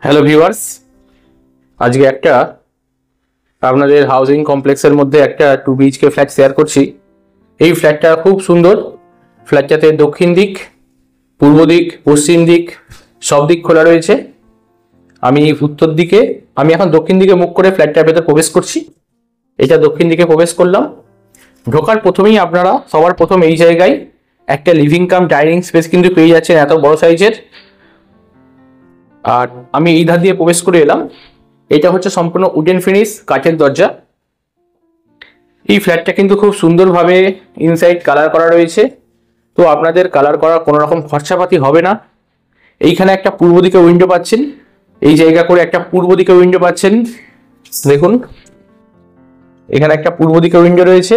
Hello viewers, আজকে একটা আপনাদের হাউজিং কমপ্লেক্সের মধ্যে একটা 2 BHK ফ্ল্যাট শেয়ার করছি। এই ফ্ল্যাটটা খুব সুন্দর। ফ্ল্যাটটাতে দক্ষিণ দিক, পূর্ব দিক, পশ্চিম দিক সব দিক খোলা রয়েছে। আমি এখন দক্ষিণ দিকে মুখ করে ফ্ল্যাটটার ভেতর প্রবেশ করছি। এটা দক্ষিণ দিকে প্রবেশ করলাম। ঢোকার প্রথমেই আপনারা সবার প্রথম এই জায়গায় একটা লিভিং কাম ডাইনিং স্পেস কিন্তু পেয়ে যাচ্ছেন, এত বড় সাইজের। আর আমি এই ধার দিয়ে প্রবেশ করে এলাম। এটা হচ্ছে সম্পূর্ণ উডেন ফিনিশ কাঠের দরজা। এই ফ্ল্যাটটা কিন্তু খুব সুন্দরভাবে ইনসাইড কালার করা রয়েছে, তো আপনাদের কালার করার কোনো রকম খরচাপাতি হবে না। এইখানে একটা পূর্ব দিকে উইন্ডো পাচ্ছেন, এই জায়গা করে একটা পূর্ব দিকে উইন্ডো পাচ্ছেন। দেখুন, এখানে একটা পূর্ব দিকে উইন্ডো রয়েছে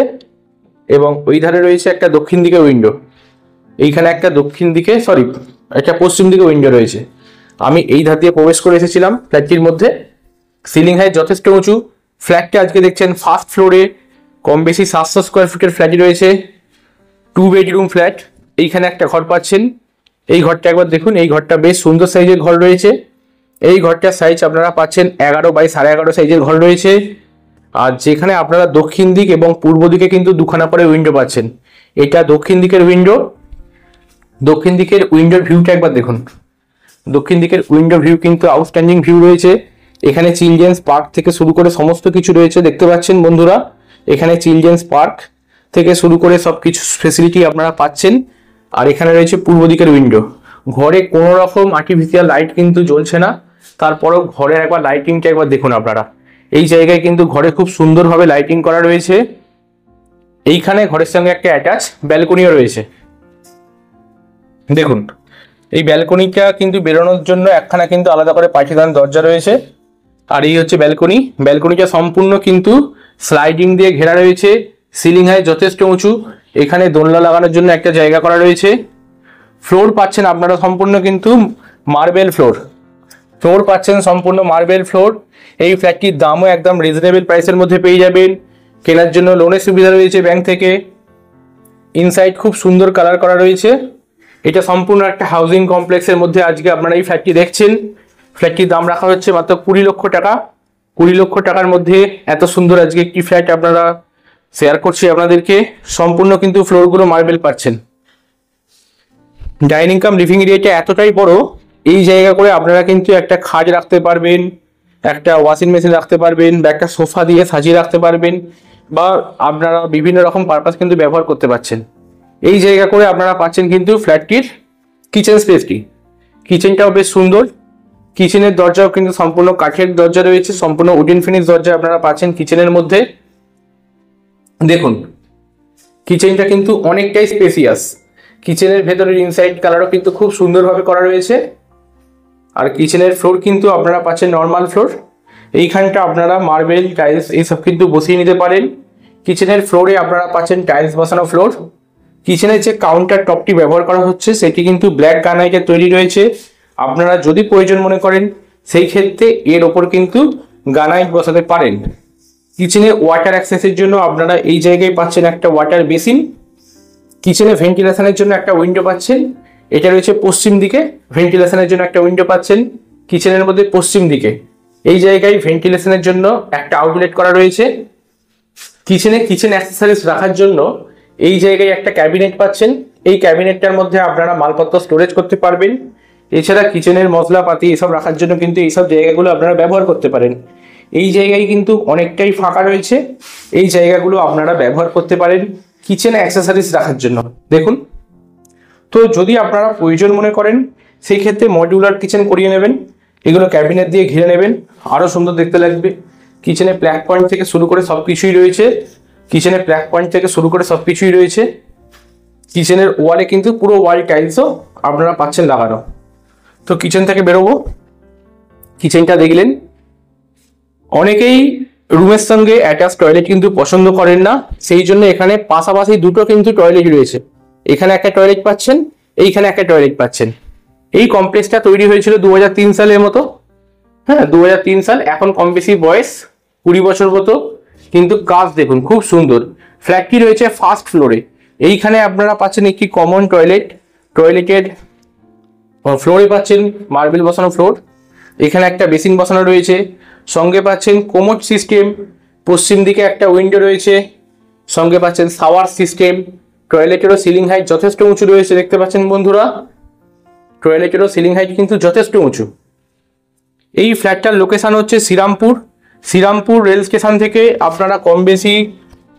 এবং ওই ধারে রয়েছে একটা দক্ষিণ দিকে উইন্ডো। এইখানে একটা একটা পশ্চিম দিকে উইন্ডো রয়েছে। আমি এই ধার দিয়ে প্রবেশ করে এসেছিলাম ফ্ল্যাটটির মধ্যে। সিলিং হাইট যথেষ্ট উঁচু। ফ্ল্যাটটা আজকে দেখছেন ফার্স্ট ফ্লোরে কম বেশি 700 স্কোয়ার ফিটের ফ্ল্যাটই রয়েছে। 2 বেডরুম ফ্ল্যাট। এইখানে একটা ঘর পাচ্ছেন। এই ঘরটা একবার দেখুন, এই ঘরটা বেশ সুন্দর সাইজের ঘর রয়েছে। এই ঘরটার সাইজ আপনারা পাচ্ছেন 11 বাই 11.5 সাইজের ঘর রয়েছে। আর যেখানে আপনারা দক্ষিণ দিক এবং পূর্ব দিকে কিন্তু দুখানা করে উইন্ডো পাচ্ছেন। এটা দক্ষিণ দিকের উইন্ডো। দক্ষিণ দিকের উইন্ডোর ভিউটা একবার দেখুন। দক্ষিণ দিকের উইন্ডো ভিউ কিন্তু আউটস্ট্যান্ডিং ভিউ রয়েছে। এখানে চিলড্রেন্স পার্ক থেকে শুরু করে সমস্ত কিছু রয়েছে, দেখতে পাচ্ছেন বন্ধুরা। এখানে চিলড্রেন্স পার্ক থেকে শুরু করে সব কিছু ফেসিলিটি আপনারা পাচ্ছেন। আর এখানে রয়েছে পূর্ব দিকের উইন্ডো। ঘরে কোনো রকম আর্টিফিশিয়াল লাইট কিন্তু জ্বলছে না, তারপরেও ঘরের একবার লাইটিংটা একবার দেখুন আপনারা। এই জায়গায় কিন্তু ঘরে খুব সুন্দরভাবে লাইটিং করা রয়েছে। এইখানে ঘরের সঙ্গে একটা অ্যাটাচ ব্যালকনিও রয়েছে। দেখুন, এই ব্যালকনিটা কিন্তু বেরোনোর জন্য একখানা কিন্তু আলাদা করে পাঠিদান দরজা রয়েছে। আর এই হচ্ছে ব্যালকনি। ব্যালকনিটা সম্পূর্ণ কিন্তু স্লাইডিং দিয়ে ঘেরা রয়েছে। সিলিং হাইট যথেষ্ট উঁচু। এখানে দোলনা লাগানোর জন্য একটা জায়গা করা রয়েছে। ফ্লোর পাচ্ছেন আপনারা সম্পূর্ণ কিন্তু মার্বেল ফ্লোর। সম্পূর্ণ মার্বেল ফ্লোর। এই ফ্ল্যাটটির দামও একদম রিজনেবল প্রাইসের মধ্যে পেয়ে যাবেন। কেনার জন্য লোনের সুবিধা রয়েছে ব্যাংক থেকে। ইনসাইড খুব সুন্দর কালার করা রয়েছে। এটা সম্পূর্ণ একটা হাউজিং কমপ্লেক্সের মধ্যে আজকে আপনারা এই ফ্ল্যাটটি দেখছেন। ফ্ল্যাটটির দাম রাখা হচ্ছে মাত্র 20 লক্ষ টাকা। 20 লক্ষ টাকার মধ্যে এত সুন্দর আজকে একটি ফ্ল্যাট আপনারা শেয়ার করছি আপনাদেরকে। সম্পূর্ণ কিন্তু ফ্লোরগুলো মার্বেল পাচ্ছেন। ডাইনিং কাম লিভিং এরিয়াটা এতটাই বড়, এই জায়গা করে আপনারা কিন্তু একটা খাট রাখতে পারবেন, একটা ওয়াশিং মেশিন রাখতে পারবেন, বা একটা সোফা দিয়ে সাজিয়ে রাখতে পারবেন, বা আপনারা বিভিন্ন রকম পারপাস কিন্তু ব্যবহার করতে পারছেন। এই জায়গা করে আপনারা পাচ্ছেন কিন্তু ফ্ল্যাটটির কিচেন স্পেসটি। কিচেনটাও বেশ সুন্দর। কিচেনের দরজাও কিন্তু সম্পূর্ণ কাঠের দরজা রয়েছে, সম্পূর্ণ উডেন ফিনিশ দরজা আপনারা পাচ্ছেন কিচেনের মধ্যে। দেখুন, কিচেনটা কিন্তু অনেকটাই স্পেসিয়াস। কিচেনের ভেতরের ইনসাইড কালারও কিন্তু খুব সুন্দরভাবে করা রয়েছে। আর কিচেনের ফ্লোর কিন্তু আপনারা পাচ্ছেন নর্মাল ফ্লোর। এইখানটা আপনারা মার্বেল, টাইলস এইসব কিন্তু বসিয়ে নিতে পারেন। কিচেনের ফ্লোরে আপনারা পাচ্ছেন টাইলস বসানো ফ্লোর। কিচেনের যে কাউন্টার টপটি ব্যবহার করা হচ্ছে সেটি কিন্তু ব্ল্যাক গ্রানাইটের তৈরি রয়েছে। আপনারা যদি প্রয়োজন মনে করেন সেই ক্ষেত্রে এর ওপর কিন্তু গ্রানাইট বসাতে পারেন। কিচেনে ওয়াটার অ্যাক্সেসের জন্য আপনারা এই জায়গায় পাচ্ছেন একটা ওয়াটার বেসিন। কিচেনে ভেন্টিলেশনের জন্য একটা উইন্ডো পাচ্ছেন। এটা রয়েছে পশ্চিম দিকে। ভেন্টিলেশনের জন্য একটা উইন্ডো পাচ্ছেন কিচেনের মধ্যে পশ্চিম দিকে। এই জায়গায় ভেন্টিলেশনের জন্য একটা আউটলেট করা রয়েছে। কিচেন অ্যাক্সেসরিজ রাখার জন্য এই জায়গায় একটা ক্যাবিনেট পাচ্ছেন। এই ক্যাবিনেটটার মধ্যে আপনারা মালপত্র স্টোরেজ করতে পারবেন। এছাড়া কিচেনের মশলাপাতি এসব রাখার জন্য কিন্তু এইসব জায়গাগুলো আপনারা ব্যবহার করতে পারেন। এই জায়গায় কিন্তু অনেকটাই ফাঁকা রয়েছে। এই জায়গাগুলো আপনারা ব্যবহার করতে পারেন কিচেন অ্যাক্সেসরিজ রাখার জন্য। দেখুন, তো যদি আপনারা প্রয়োজন মনে করেন সেই ক্ষেত্রে মডিউলার কিচেন করিয়ে নেবেন। এগুলো ক্যাবিনেট দিয়ে ঘিরে নেবেন, আরও সুন্দর দেখতে লাগবে। কিচেনে প্লাগ পয়েন্ট থেকে শুরু করে সব কিছুই রয়েছে। কিচেনের ওয়ালে কিন্তু পুরো ওয়াল টাইলসও আপনারা পাচ্ছেন লাগানো। তো কিচেন থেকে বেরোবো। কিচেনটা দেখলেন। অনেকেই রুমের সঙ্গে অ্যাটাচ টয়লেট কিন্তু পছন্দ করেন না, সেই জন্য এখানে পাশাপাশি দুটো কিন্তু টয়লেট রয়েছে। এখানে একটা টয়লেট পাচ্ছেন, এইখানে একটা টয়লেট পাচ্ছেন। এই কমপ্লেক্সটা তৈরি হয়েছিল 2003 সালের মতো। 2003 সাল। এখন কম বেশি বয়স 20 বছর মতো। কিন্তু কাজ দেখুন খুব সুন্দর। ফ্ল্যাটটি রয়েছে ফার্স্ট ফ্লোরে। এইখানে আপনারা পাচ্ছেন একটি কমন টয়লেট। টয়লেটের ফ্লোরে পাচ্ছেন মার্বেল বসানো ফ্লোর। এখানে একটা বেসিন বসানো রয়েছে, সঙ্গে পাচ্ছেন কোমোড সিস্টেম, পশ্চিম দিকে একটা উইন্ডো রয়েছে, সঙ্গে পাচ্ছেন শাওয়ার সিস্টেম। টয়লেটেরও সিলিং হাইট যথেষ্ট উঁচু রয়েছে, দেখতে পাচ্ছেন বন্ধুরা, টয়লেটেরও সিলিং হাইট কিন্তু যথেষ্ট উঁচু। এই ফ্ল্যাটটার লোকেশন হচ্ছে শ্রীরামপুর রেল স্টেশন থেকে আপনারা কম বেশি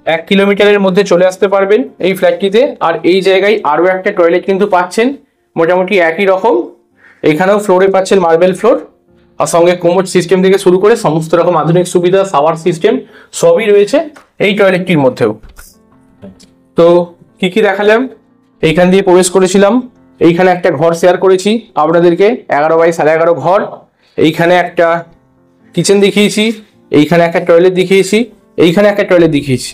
1 কিলোমিটারের মধ্যে চলে আসতে পারবেন এই ফ্ল্যাটটিতে। আর এই জায়গায় আরও একটা টয়লেট কিন্তু পাচ্ছেন, মোটামুটি একই রকম। এখানেও ফ্লোরে পাচ্ছেন মার্বেল ফ্লোর, আর সঙ্গে কোমোড সিস্টেম থেকে শুরু করে সমস্ত রকম আধুনিক সুবিধা, শাওয়ার সিস্টেম সবই রয়েছে এই টয়লেটটির মধ্যেও। তো কি কি দেখালাম, এইখান দিয়ে প্রবেশ করেছিলাম, এইখানে একটা ঘর শেয়ার করেছি আপনাদেরকে, 11 বাই 11.5 ঘর। এইখানে একটা কিচেন দেখিয়েছি, এইখানে একটা টয়লেট দেখিয়েছি, এইখানে একটা টয়লেট দেখিয়েছি।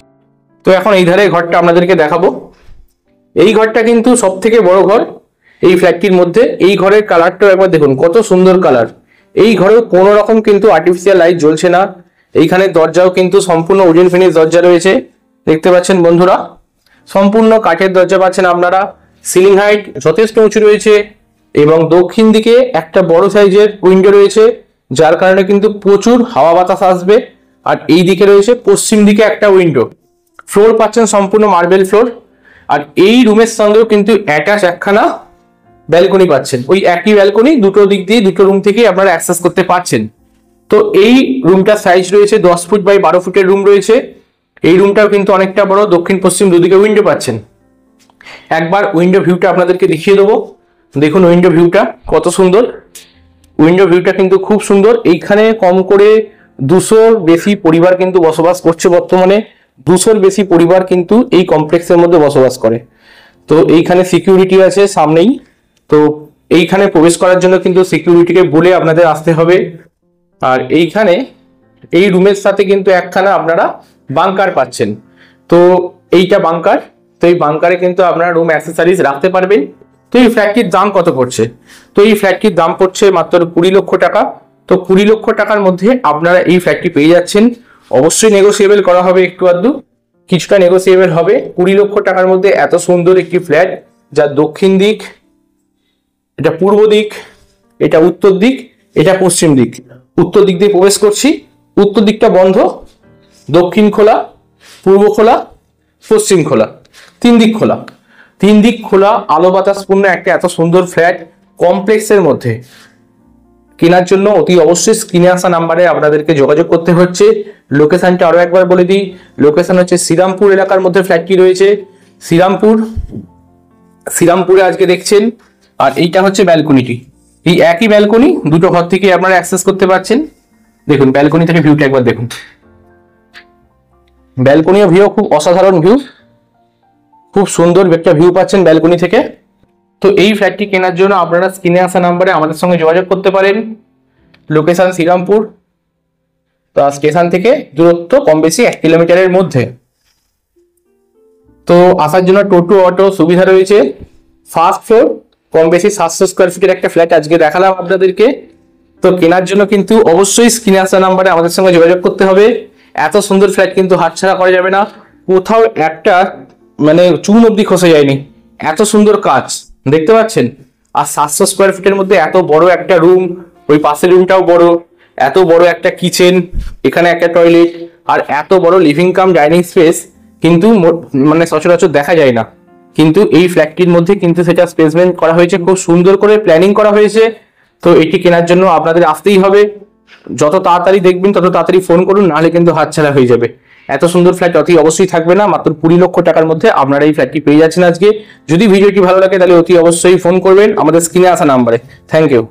তো এখন এই ধারে ঘরটা আপনাদেরকে দেখাবো। এই ঘরটা কিন্তু সব থেকে বড় ঘর এই ফ্ল্যাটটির মধ্যে। এই ঘরের কালারটাও একবার দেখুন, কত সুন্দর কালার। এই ঘরেও কোনো রকম কিন্তু আর্টিফিশিয়াল লাইট জ্বলছে না। এইখানে দরজাও কিন্তু সম্পূর্ণ উডেন ফিনিশ দরজা রয়েছে, দেখতে পাচ্ছেন বন্ধুরা, সম্পূর্ণ কাঠের দরজা পাচ্ছেন আপনারা। সিলিং হাইট যথেষ্ট উঁচু রয়েছে এবং দক্ষিণ দিকে একটা বড় সাইজের উইন্ডো রয়েছে, যার কারণে কিন্তু প্রচুর হাওয়া বাতাস আসবে। আর এই দিকে রয়েছে পশ্চিম দিকে একটা উইন্ডো। ফ্লোর পাচ্ছেন সম্পূর্ণ মার্বেল ফ্লোর। আর এই রুমের সঙ্গেও কিন্তু অ্যাটাচ একখানা ব্যালকনি পাচ্ছেন, ওই একই ব্যালকনি দুটো দিক দিয়ে দুটো রুম থেকে আপনারা অ্যাক্সেস করতে পারছেন। তো এই রুমটার সাইজ রয়েছে 10 ফুট বাই 12 ফুটের রুম রয়েছে। এই রুমটাও কিন্তু অনেকটা বড়, দক্ষিণ পশ্চিম দুদিকে উইন্ডো পাচ্ছেন। একবার উইন্ডো ভিউটা আপনাদেরকে দেখিয়ে দেবো, দেখুন উইন্ডো ভিউটা কত সুন্দর। উইন্ডো ভিউটা কিন্তু খুব সুন্দর। এইখানে কম করে 200-র বেশি পরিবার কিন্তু বসবাস করছে বর্তমানে। 200-র বেশি পরিবার কিন্তু এই কমপ্লেক্সের মধ্যে বসবাস করে। তো এইখানে সিকিউরিটি আছে সামনেই, তো এইখানে প্রবেশ করার জন্য কিন্তু সিকিউরিটিকে বলে আপনাদের আসতে হবে। আর এইখানে এই রুমের সাথে কিন্তু একখানা আপনারা বাংকার পাচ্ছেন। তো এইটা বাংকার, তো এই বাংকারে কিন্তু আপনারা রুম অ্যাক্সেসরিজ রাখতে পারবেন। তো এই ফ্ল্যাটটির দাম কত পড়ছে? তো এই ফ্ল্যাটটির দাম পড়ছে মাত্র 20 লক্ষ টাকা। তো 20 লক্ষ টাকার মধ্যে আপনারা এই ফ্ল্যাটটি পেয়ে যাচ্ছেন। অবশ্যই নেগোসিয়েবল করা হবে, একটু আধটু কিছুটা নেগোসিয়েবল হবে। 20 লক্ষ টাকার মধ্যে এত সুন্দর একটি ফ্ল্যাট, যার দক্ষিণ দিক, এটা পূর্ব দিক, এটা উত্তর দিক, এটা পশ্চিম দিক। উত্তর দিক দিয়ে প্রবেশ করছি, উত্তর দিকটা বন্ধ, দক্ষিণ খোলা, পূর্ব খোলা, পশ্চিম খোলা, 3 দিক খোলা। 3 দিক খোলা আলো বাতাসপূর্ণ একটা এত সুন্দর ফ্ল্যাট কমপ্লেক্সের মধ্যে কেনার জন্য অতি অবশ্যই স্ক্রিনে আসা নাম্বারে আপনাদেরকে যোগাযোগ করতে হচ্ছে। লোকেশনটা আরো একবার বলে দিই, লোকেশন হচ্ছে শ্রীরামপুর এলাকার মধ্যে ফ্ল্যাটটি রয়েছে। শ্রীরামপুরে আজকে দেখছেন। আর এইটা হচ্ছে ব্যালকনিটি, এই একই ব্যালকনি দুটো ঘর থেকে আপনারা অ্যাক্সেস করতে পারছেন। দেখুন ব্যালকনি থেকে ভিউটা একবার দেখুন, ব্যালকনির ভিউ খুব অসাধারণ ভিউ, খুব সুন্দর একটা ভিউ পাচ্ছেন ব্যালকনি থেকে। তো এই ফ্ল্যাটটি কেনার জন্য আপনারা স্ক্রিনে আসা নাম্বারে আমাদের সঙ্গে যোগাযোগ করতে পারেন। লোকেশন শ্রীরামপুর, তো স্টেশন থেকে দূরত্ব কম বেশি 1 কিলোমিটারের মধ্যে। তো আসার জন্য টোটো অটো সুবিধা রয়েছে। ফার্স্ট ফ্লোর, কম বেশি 700 স্কোয়ার ফিটের একটা ফ্ল্যাট আজকে দেখালাম আপনাদেরকে। তো কেনার জন্য কিন্তু অবশ্যই স্ক্রিনে আসা নাম্বারে আমাদের সঙ্গে যোগাযোগ করতে হবে। এত সুন্দর ফ্ল্যাট কিন্তু হাতছাড়া করা যাবে না, কোথাও একটা মানে চুন অব্দি খসে যায়নি, এত সুন্দর কাজ দেখতে পাচ্ছেন। আর 700 স্কোয়ার ফিটের মধ্যে এত বড় একটা রুম, ওই পাশের রুমটাও বড়, এত বড় একটা কিচেন, এখানে একটা টয়লেট, আর এত বড় লিভিং কাম ডাইনিং স্পেস কিন্তু মানে সচরাচর দেখা যায় না। কিন্তু এই ফ্ল্যাটটির মধ্যে কিন্তু সেটা স্পেসমেন্ট করা হয়েছে, খুব সুন্দর করে প্ল্যানিং করা হয়েছে। তো এটি কেনার জন্য আপনাদের আসতেই হবে, যত তাড়াতাড়ি দেখবেন তত তাড়াতাড়ি ফোন করুন, নাহলে কিন্তু হাতছাড়া হয়ে যাবে। এত সুন্দর ফ্ল্যাট অতি অবশ্যই থাকবে না, মাত্র 20 লক্ষ টাকার মধ্যে আপনারা এই ফ্ল্যাটটি পেয়ে যাচ্ছেন আজকে। যদি ভিডিওটি ভালো লাগে তাহলে অতি অবশ্যই ফোন করবেন আমাদের স্ক্রিনে আসা নাম্বারে। Thank you.